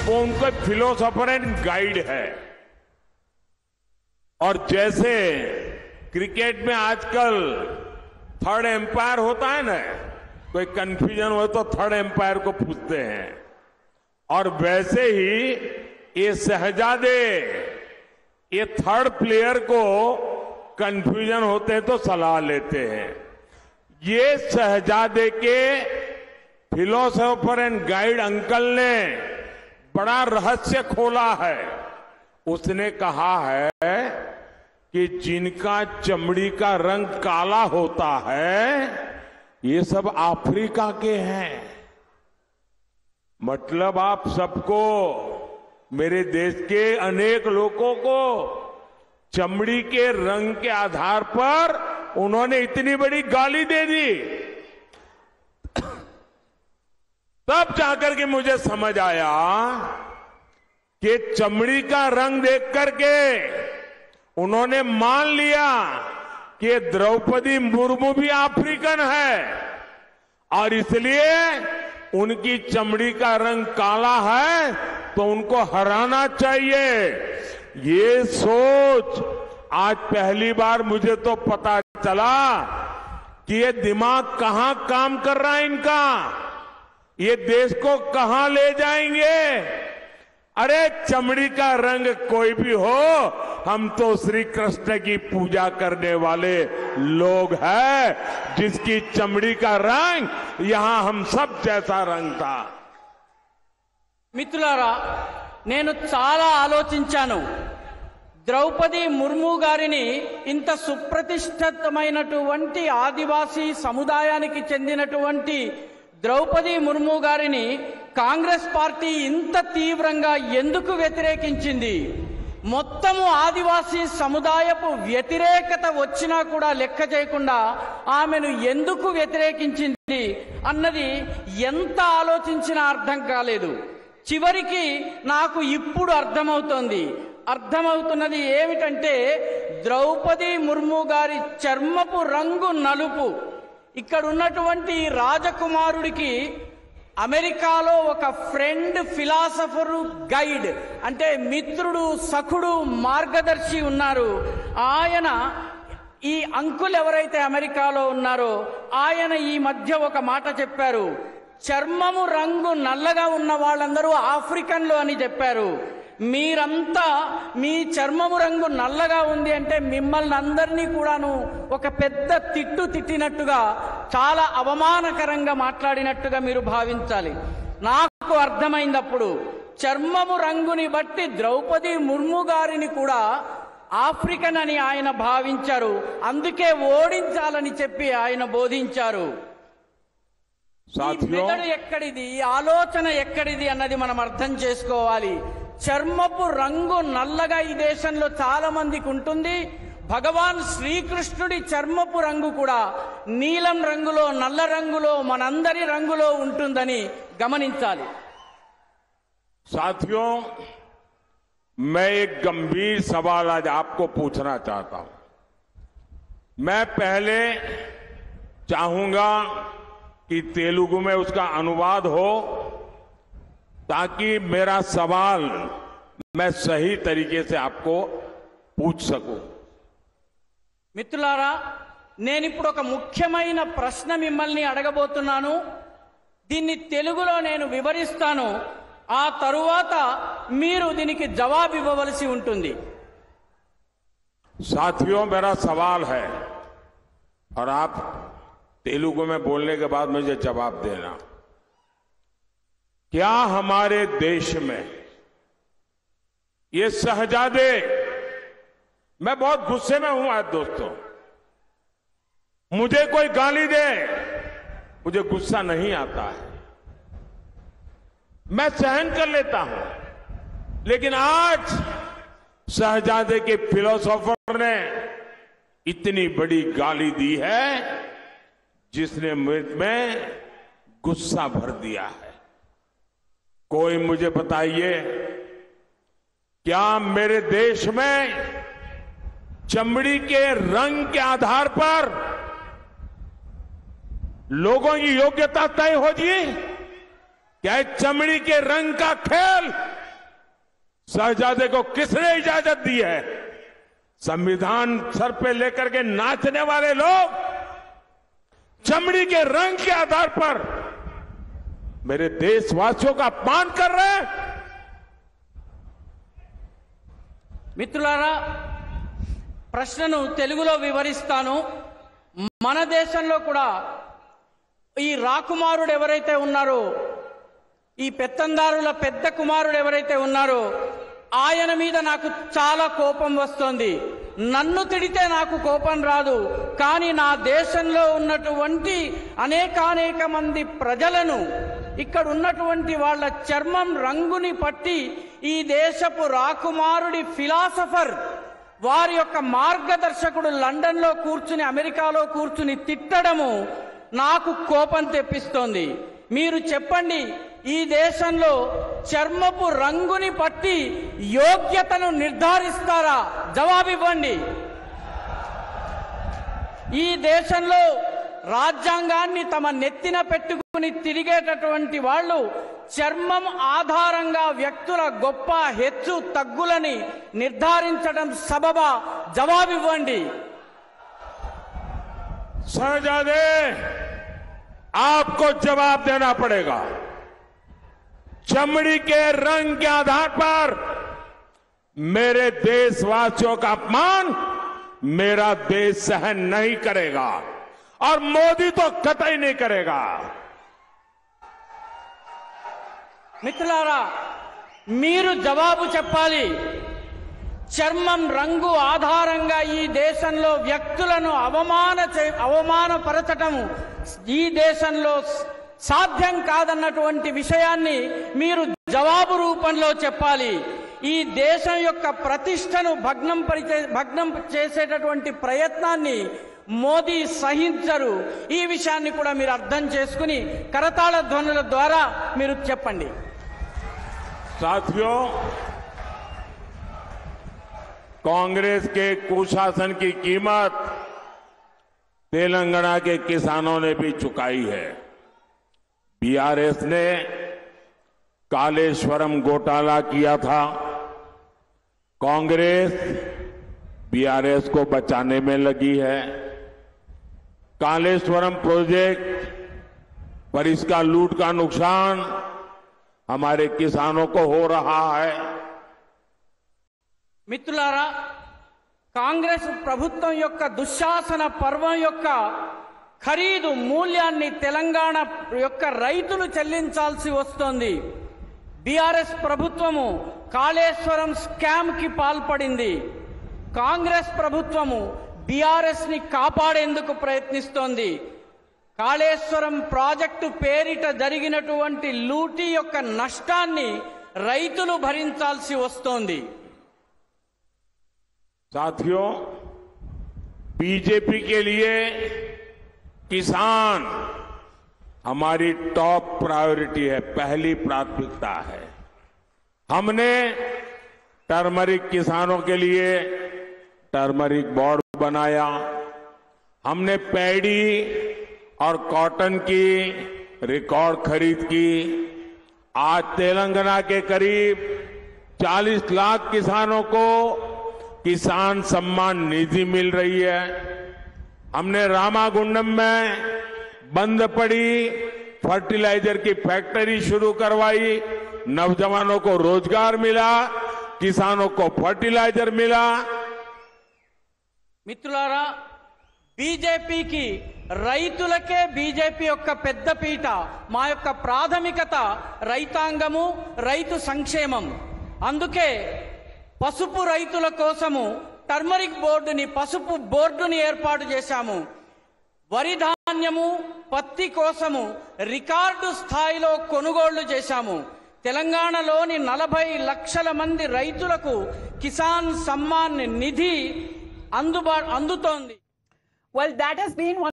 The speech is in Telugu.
वो उनका फिलोसोफर एंड गाइड है। और जैसे क्रिकेट में आजकल थर्ड एम्पायर होता है ना, कोई कंफ्यूजन हो तो थर्ड एम्पायर को पूछते हैं, और वैसे ही ये शहजादे ये थर्ड प्लेयर को कंफ्यूजन होते हैं तो सलाह लेते हैं। ये शहजादे के फिलोसोफर एंड गाइड अंकल ने बड़ा रहस्य खोला है। उसने कहा है कि जिनका चमड़ी का रंग काला होता है ये सब अफ्रीका के हैं। मतलब आप सबको, मेरे देश के अनेक लोगों को चमड़ी के रंग के आधार पर उन्होंने इतनी बड़ी गाली दे दी। तब जाकर के मुझे समझ आया कि चमड़ी का रंग देख करके उन्होंने मान लिया कि द्रौपदी मुर्मू भी अफ्रीकन है और इसलिए उनकी चमड़ी का रंग काला है तो उनको हराना चाहिए। ये सोच आज पहली बार मुझे तो पता चला कि ये दिमाग कहां काम कर रहा है इनका, ये देश को कहां ले जाएंगे। अरे चमड़ी का रंग कोई भी हो, हम तो श्री कृष्ण की पूजा करने वाले लोग हैं, जिसकी चमड़ी का रंग यहां हम सब जैसा रंग था। మిత్రులారా, నేను చాలా ఆలోచించాను. ద్రౌపది ముర్ము గారిని ఇంత సుప్రతిష్ఠితమైనటువంటి ఆదివాసీ సముదాయానికి చెందినటువంటి ద్రౌపది ముర్ము గారిని కాంగ్రెస్ పార్టీ ఇంత తీవ్రంగా ఎందుకు వ్యతిరేకించింది? మొత్తము ఆదివాసీ సముదాయపు వ్యతిరేకత వచ్చినా కూడా లెక్క చేయకుండా ఆమెను ఎందుకు వ్యతిరేకించింది అన్నది ఎంత ఆలోచించినా అర్థం కాలేదు. చివరికి నాకు ఇప్పుడు అర్థమవుతున్నది ఏమిటంటే, ద్రౌపది ముర్ము గారి చర్మపు రంగు నలుపు. ఇక్కడ ఉన్నటువంటి రాజకుమారుడికి అమెరికాలో ఒక ఫ్రెండ్, ఫిలాసఫరు, గైడ్ అంటే మిత్రుడు, సఖుడు, మార్గదర్శి ఉన్నారు. ఆయన ఈ అంకుల్ ఎవరైతే అమెరికాలో ఉన్నారో ఆయన ఈ మధ్య ఒక మాట చెప్పారు. చర్మము రంగు నల్లగా ఉన్న వాళ్ళందరూ ఆఫ్రికన్లు అని చెప్పారు. మీరంతా మీ చర్మము రంగు నల్లగా ఉంది అంటే మిమ్మల్ని అందరినీ కూడాను ఒక పెద్ద తిట్టినట్టుగా, చాలా అవమానకరంగా మాట్లాడినట్టుగా మీరు భావించాలి. నాకు అర్థమైనప్పుడు చర్మము రంగుని బట్టి ద్రౌపది ముర్ము గారిని కూడా ఆఫ్రికన్ అని ఆయన భావించారు. అందుకే ఓడించాలని చెప్పి ఆయన బోధించారు. మెదడు ఎక్కడిది, ఆలోచన ఎక్కడిది అన్నది మనం అర్థం చేసుకోవాలి. చర్మపు రంగు నల్లగా ఈ దేశంలో చాలా మందికి ఉంటుంది. భగవాన్ శ్రీకృష్ణుడి చర్మపు రంగు కూడా నీలం రంగులో, నల్ల రంగులో, మనందరి రంగులో ఉంటుందని గమనించాలి. साथियों, मैं एक गंभीर सवाल आज आपको पूछना चाहता हूं. मैं पहले चाहूंगा कि तेलुगु में उसका अनुवाद हो ताकि मेरा सवाल मैं सही तरीके से आपको पूछ सकूं. మిత్రులారా, నేను ఇప్పుడు ఒక ముఖ్యమైన ప్రశ్న మిమ్మల్ని అడగబోతున్నాను. దీన్ని తెలుగులో నేను వివరిస్తాను. ఆ తరువాత మీరు దీనికి జవాబు ఇవ్వవలసి ఉంటుంది. साथियों, मेरा सवाल है और आप तेलुगु में बोलने के बाद मुझे जवाब देना. क्या हमारे देश में ये शहजादे, मैं बहुत गुस्से में हूं आज दोस्तों, मुझे कोई गाली दे मुझे गुस्सा नहीं आता है, मैं सहन कर लेता हूं, लेकिन आज शहजादे के फिलोसोफर ने इतनी बड़ी गाली दी है जिसने में गुस्सा भर दिया है. कोई मुझे बताइए, क्या मेरे देश में चमड़ी के रंग के आधार पर लोगों की योग्यता तय होगी? क्या चमड़ी के रंग का खेल शहजादे को किसने इजाजत दी है? संविधान सर पे लेकर के नाचने वाले लोग चमड़ी के रंग के आधार पर मेरे देशवासियों का अपमान कर रहे हैं। మిత్రులారా, ప్రశ్నను తెలుగులో వివరిస్తాను. మన దేశంలో కూడా ఈ రాకుమారుడు ఎవరైతే ఉన్నారో, ఈ పెత్తందారుల పెద్ద కుమారుడు ఎవరైతే ఉన్నారో, ఆయన మీద నాకు చాలా కోపం వస్తోంది. నన్ను తిడితే నాకు కోపం రాదు, కానీ నా దేశంలో ఉన్నటువంటి అనేకానేక మంది ప్రజలను, ఇక్కడ ఉన్నటువంటి వాళ్ళ చర్మం రంగుని పట్టి ఈ దేశపు రాకుమారుడి ఫిలాసఫర్, వారి యొక్క మార్గదర్శకుడు లండన్లో కూర్చుని, అమెరికాలో కూర్చుని తిట్టడము నాకు కోపం తెప్పిస్తోంది. మీరు చెప్పండి, ఈ దేశంలో చర్మపు రంగుని పట్టి యోగ్యతను నిర్ధారిస్తారా? జవాబివ్వండి. ఈ దేశంలో రాజ్యాంగాన్ని తమ నెత్తిన పెట్టుకుని తిరిగేటటువంటి వాళ్ళు చర్మం ఆధారంగా వ్యక్తుల గొప్ప హెచ్చు తగ్గులని నిర్ధారించడం సబబా? జవాబివ్వండి. शहजादे, आपको जवाब देना पड़ेगा. चमड़ी के रंग के आधार पर मेरे देशवासियों का अपमान मेरा देश सहन नहीं करेगा और मोदी तो कतई नहीं करेगा. మిత్రులారా, మీరు జవాబు చెప్పాలి. చర్మం రంగు ఆధారంగా ఈ దేశంలో వ్యక్తులను అవమానపరచటం ఈ దేశంలో సాధ్యం కాదన్నటువంటి విషయాన్ని మీరు జవాబు రూపంలో చెప్పాలి. ఈ దేశం యొక్క ప్రతిష్టను భగ్నం చేసేటటువంటి ప్రయత్నాన్ని మోదీ సహించరు. ఈ విషయాన్ని కూడా మీరు అర్థం చేసుకుని కరతాళ ధ్వనుల ద్వారా మీరు చెప్పండి. साथियों, कांग्रेस के कुशासन की कीमत तेलंगाना के किसानों ने भी चुकाई है. बीआरएस ने कालेश्वरम घोटाला किया था. कांग्रेस बीआरएस को बचाने में लगी है. कालेश्वरम प्रोजेक्ट पर इसका लूट का नुकसान हमारे किसानों को हो रहा है. మిత్రులారా, కాంగ్రెస్ ప్రభుత్వం యొక్క దుశ్శాసన పర్వం యొక్క ఖరీదు మూల్యాన్ని తెలంగాణ యొక్క రైతులు చెల్లించాల్సి వస్తోంది. బీఆర్ఎస్ ప్రభుత్వము కాళేశ్వరం స్కామ్ కి పాల్పడింది. కాంగ్రెస్ ప్రభుత్వము బీఆర్ఎస్ ని కాపాడేందుకు ప్రయత్నిస్తోంది. కాళేశ్వరం ప్రాజెక్టు పేరిట జరిగినటువంటి లూటీ యొక్క నష్టాన్ని రైతులు భరించాల్సి వస్తోంది. साथियों, बीजेपी के लिए किसान हमारी टॉप प्रायोरिटी है, पहली प्राथमिकता है. हमने टर्मरिक किसानों के लिए टर्मरिक बोर्ड बनाया. हमने पैडी और कॉटन की रिकॉर्ड खरीद की. आज तेलंगाना के करीब 40 लाख किसानों को किसान सम्मान निधि मिल रही है. हमने रामागुंडम में बंद पड़ी फर्टिलाइजर की फैक्ट्री शुरू करवाई. नौजवानों को रोजगार मिला, किसानों को फर्टिलाइजर मिला. మిత్రులారా, బీజేపీకి రైతులకే బీజేపీ యొక్క పెద్దపీట. మా యొక్క ప్రాథమికత రైతాంగము, రైతు సంక్షేమం. అందుకే పసుపు రైతుల కోసము టర్మరిక్ బోర్డుని, పసుపు బోర్డుని ఏర్పాటు చేశాము. వరి ధాన్యము, పత్తి కోసము రికార్డు స్థాయిలో కొనుగోళ్లు చేశాము. తెలంగాణలోని 40 లక్షల మంది రైతులకు కిసాన్ సమ్మాన్ నిధి అందుతోంది. Well, that has been one